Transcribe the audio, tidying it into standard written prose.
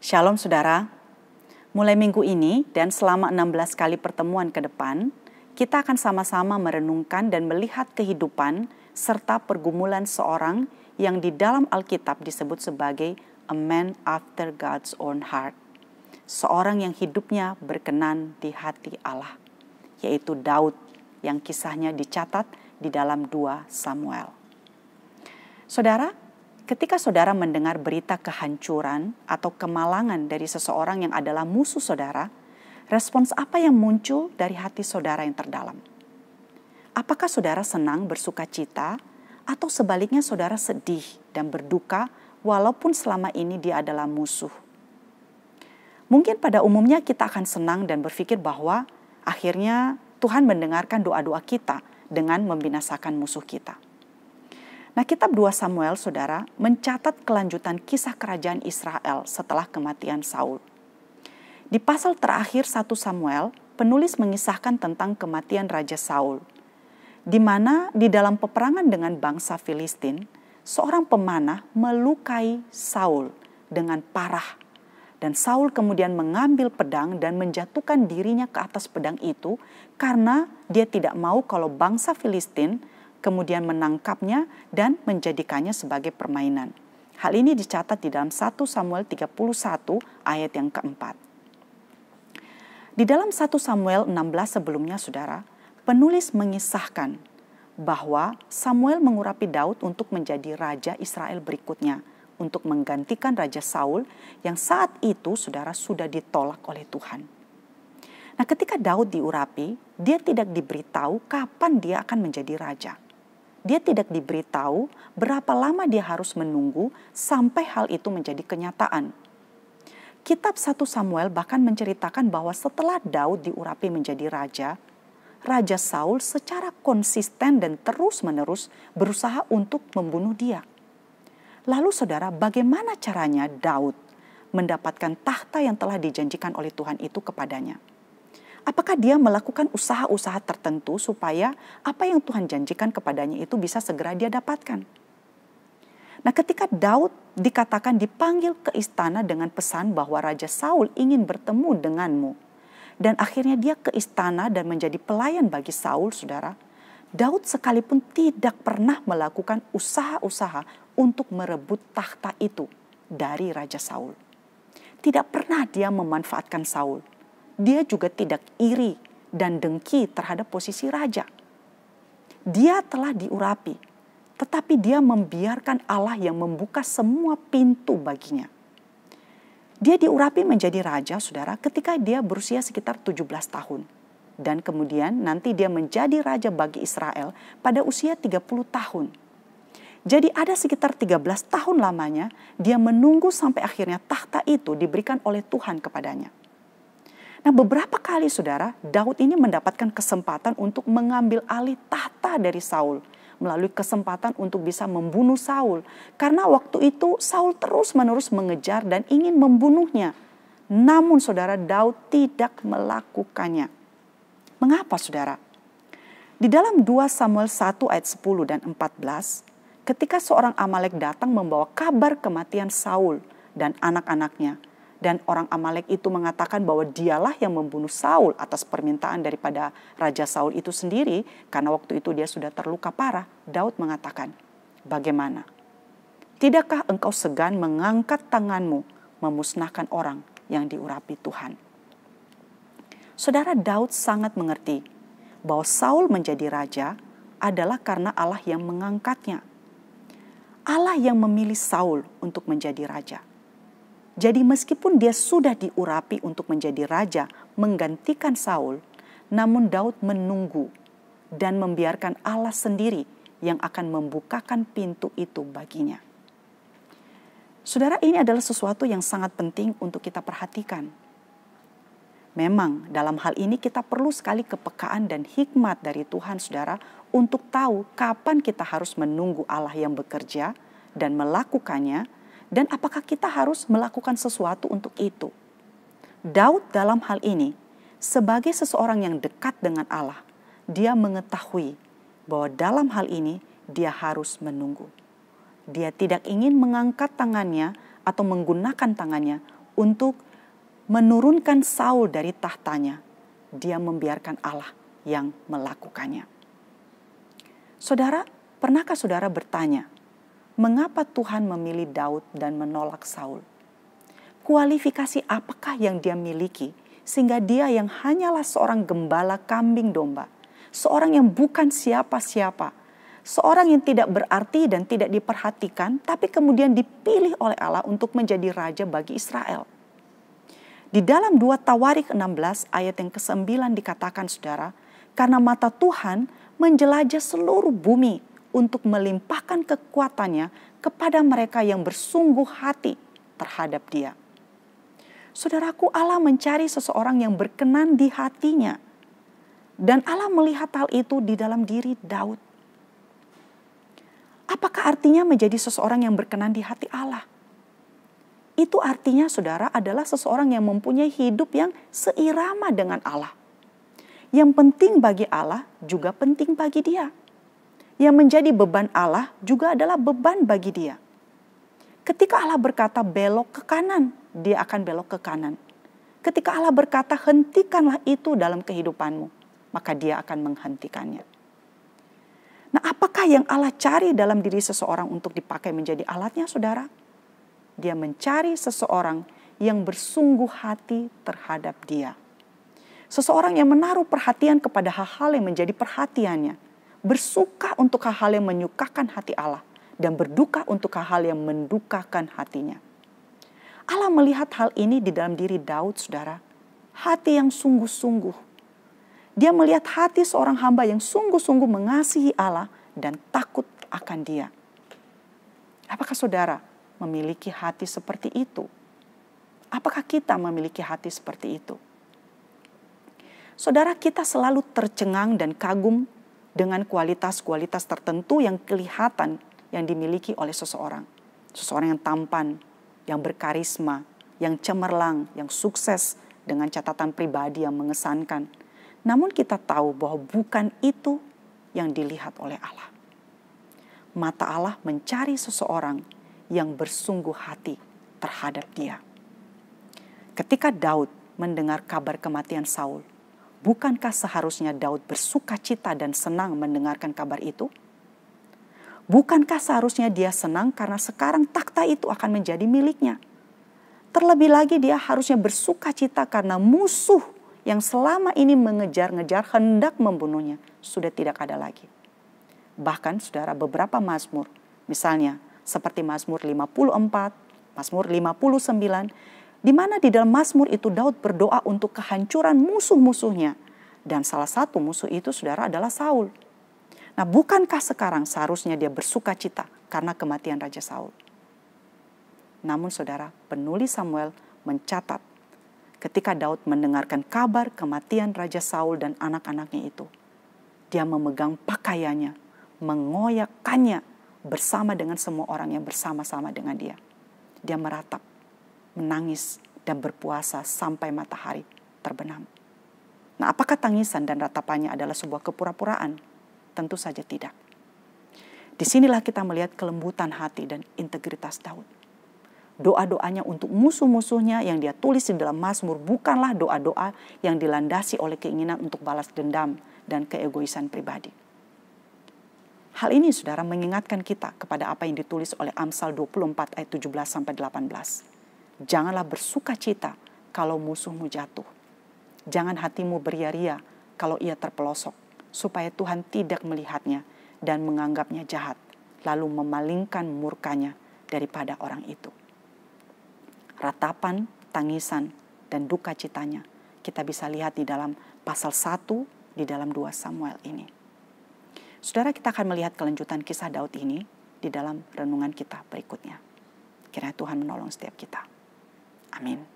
Shalom saudara, mulai minggu ini dan selama 16 kali pertemuan ke depan, kita akan sama-sama merenungkan dan melihat kehidupan serta pergumulan seorang yang di dalam Alkitab disebut sebagai a man after God's own heart. Seorang yang hidupnya berkenan di hati Allah, yaitu Daud yang kisahnya dicatat di dalam 2 Samuel. Saudara, ketika saudara mendengar berita kehancuran atau kemalangan dari seseorang yang adalah musuh saudara, respons apa yang muncul dari hati saudara yang terdalam? Apakah saudara senang bersuka cita atau sebaliknya saudara sedih dan berduka walaupun selama ini dia adalah musuh? Mungkin pada umumnya kita akan senang dan berpikir bahwa akhirnya Tuhan mendengarkan doa-doa kita dengan membinasakan musuh kita. Nah, kitab 2 Samuel, saudara, mencatat kelanjutan kisah kerajaan Israel setelah kematian Saul. Di pasal terakhir 1 Samuel, penulis mengisahkan tentang kematian Raja Saul, di mana di dalam peperangan dengan bangsa Filistin, seorang pemanah melukai Saul dengan parah. Dan Saul kemudian mengambil pedang dan menjatuhkan dirinya ke atas pedang itu karena dia tidak mau kalau bangsa Filistin kemudian menangkapnya dan menjadikannya sebagai permainan. Hal ini dicatat di dalam 1 Samuel 31 ayat yang keempat. Di dalam 1 Samuel 16 sebelumnya, saudara, penulis mengisahkan bahwa Samuel mengurapi Daud untuk menjadi raja Israel berikutnya, untuk menggantikan Raja Saul yang saat itu, saudara, sudah ditolak oleh Tuhan. Nah, ketika Daud diurapi, dia tidak diberitahu kapan dia akan menjadi raja. Dia tidak diberitahu berapa lama dia harus menunggu sampai hal itu menjadi kenyataan. Kitab 1 Samuel bahkan menceritakan bahwa setelah Daud diurapi menjadi raja, Raja Saul secara konsisten dan terus-menerus berusaha untuk membunuh dia. Lalu saudara, bagaimana caranya Daud mendapatkan tahta yang telah dijanjikan oleh Tuhan itu kepadanya? Apakah dia melakukan usaha-usaha tertentu supaya apa yang Tuhan janjikan kepadanya itu bisa segera dia dapatkan? Nah, ketika Daud dikatakan dipanggil ke istana dengan pesan bahwa Raja Saul ingin bertemu denganmu, dan akhirnya dia ke istana dan menjadi pelayan bagi Saul, saudara, Daud sekalipun tidak pernah melakukan usaha-usaha untuk merebut tahta itu dari Raja Saul. Tidak pernah dia memanfaatkan Saul. Dia juga tidak iri dan dengki terhadap posisi raja. Dia telah diurapi, tetapi dia membiarkan Allah yang membuka semua pintu baginya. Dia diurapi menjadi raja, saudara, ketika dia berusia sekitar 17 tahun. Dan kemudian nanti dia menjadi raja bagi Israel pada usia 30 tahun. Jadi ada sekitar 13 tahun lamanya dia menunggu sampai akhirnya tahta itu diberikan oleh Tuhan kepadanya. Nah, beberapa kali saudara, Daud ini mendapatkan kesempatan untuk mengambil alih tahta dari Saul melalui kesempatan untuk bisa membunuh Saul. Karena waktu itu Saul terus-menerus mengejar dan ingin membunuhnya. Namun saudara, Daud tidak melakukannya. Mengapa saudara? Di dalam 2 Samuel 1 ayat 10 dan 14, ketika seorang Amalek datang membawa kabar kematian Saul dan anak-anaknya, dan orang Amalek itu mengatakan bahwa dialah yang membunuh Saul atas permintaan daripada Raja Saul itu sendiri, karena waktu itu dia sudah terluka parah. Daud mengatakan, bagaimana? Tidakkah engkau segan mengangkat tanganmu memusnahkan orang yang diurapi Tuhan? Saudara, Daud sangat mengerti bahwa Saul menjadi raja adalah karena Allah yang mengangkatnya. Allah yang memilih Saul untuk menjadi raja. Jadi meskipun dia sudah diurapi untuk menjadi raja menggantikan Saul, namun Daud menunggu dan membiarkan Allah sendiri yang akan membukakan pintu itu baginya. Saudara, ini adalah sesuatu yang sangat penting untuk kita perhatikan. Memang dalam hal ini kita perlu sekali kepekaan dan hikmat dari Tuhan, saudara, untuk tahu kapan kita harus menunggu Allah yang bekerja dan melakukannya, dan apakah kita harus melakukan sesuatu untuk itu. Daud dalam hal ini, sebagai seseorang yang dekat dengan Allah, dia mengetahui bahwa dalam hal ini dia harus menunggu. Dia tidak ingin mengangkat tangannya atau menggunakan tangannya untuk menurunkan Saul dari tahtanya, dia membiarkan Allah yang melakukannya. Saudara, pernahkah saudara bertanya, mengapa Tuhan memilih Daud dan menolak Saul? Kualifikasi apakah yang dia miliki sehingga dia yang hanyalah seorang gembala kambing domba, seorang yang bukan siapa-siapa, seorang yang tidak berarti dan tidak diperhatikan, tapi kemudian dipilih oleh Allah untuk menjadi raja bagi Israel. Di dalam 2 Tawarik 16 ayat yang ke-9 dikatakan saudara, karena mata Tuhan menjelajah seluruh bumi untuk melimpahkan kekuatannya kepada mereka yang bersungguh hati terhadap dia. Saudaraku, Allah mencari seseorang yang berkenan di hatinya. Dan Allah melihat hal itu di dalam diri Daud. Apakah artinya menjadi seseorang yang berkenan di hati Allah? Itu artinya saudara adalah seseorang yang mempunyai hidup yang seirama dengan Allah. Yang penting bagi Allah juga penting bagi dia. Yang menjadi beban Allah juga adalah beban bagi dia. Ketika Allah berkata belok ke kanan, dia akan belok ke kanan. Ketika Allah berkata hentikanlah itu dalam kehidupanmu, maka dia akan menghentikannya. Nah, apakah yang Allah cari dalam diri seseorang untuk dipakai menjadi alatnya, saudara? Dia mencari seseorang yang bersungguh hati terhadap dia. Seseorang yang menaruh perhatian kepada hal-hal yang menjadi perhatiannya. Bersuka untuk hal-hal yang menyukakan hati Allah. Dan berduka untuk hal-hal yang mendukakan hatinya. Allah melihat hal ini di dalam diri Daud, saudara. Hati yang sungguh-sungguh. Dia melihat hati seorang hamba yang sungguh-sungguh mengasihi Allah dan takut akan dia. Apakah saudara memiliki hati seperti itu? Apakah kita memiliki hati seperti itu? Saudara, kita selalu tercengang dan kagum dengan kualitas-kualitas tertentu yang kelihatan yang dimiliki oleh seseorang. Seseorang yang tampan, yang berkarisma, yang cemerlang, yang sukses dengan catatan pribadi yang mengesankan. Namun kita tahu bahwa bukan itu yang dilihat oleh Allah. Mata Allah mencari seseorang yang bersungguh hati terhadap dia. Ketika Daud mendengar kabar kematian Saul, bukankah seharusnya Daud bersuka cita dan senang mendengarkan kabar itu? Bukankah seharusnya dia senang karena sekarang takhta itu akan menjadi miliknya? Terlebih lagi dia harusnya bersuka cita karena musuh yang selama ini mengejar-ngejar hendak membunuhnya sudah tidak ada lagi. Bahkan saudara, beberapa mazmur, misalnya seperti Mazmur 54, Mazmur 59, di mana di dalam mazmur itu Daud berdoa untuk kehancuran musuh-musuhnya. Dan salah satu musuh itu saudara adalah Saul. Nah, bukankah sekarang seharusnya dia bersuka cita karena kematian Raja Saul? Namun saudara, penulis Samuel mencatat ketika Daud mendengarkan kabar kematian Raja Saul dan anak-anaknya itu, dia memegang pakaiannya, mengoyakkannya bersama dengan semua orang yang bersama-sama dengan dia. Dia meratap, menangis, dan berpuasa sampai matahari terbenam. Nah, apakah tangisan dan ratapannya adalah sebuah kepura-puraan? Tentu saja tidak. Disinilah kita melihat kelembutan hati dan integritas Daud. Doa-doanya untuk musuh-musuhnya yang dia tulis di dalam Mazmur bukanlah doa-doa yang dilandasi oleh keinginan untuk balas dendam dan keegoisan pribadi. Hal ini saudara mengingatkan kita kepada apa yang ditulis oleh Amsal 24 ayat 17-18. Janganlah bersuka cita kalau musuhmu jatuh. Jangan hatimu beria-ria kalau ia terpelosok, supaya Tuhan tidak melihatnya dan menganggapnya jahat, lalu memalingkan murkanya daripada orang itu. Ratapan, tangisan, dan duka citanya kita bisa lihat di dalam pasal 1 di dalam 2 Samuel ini. Saudara, kita akan melihat kelanjutan kisah Daud ini di dalam renungan kita berikutnya. Kiranya Tuhan menolong setiap kita. Amin.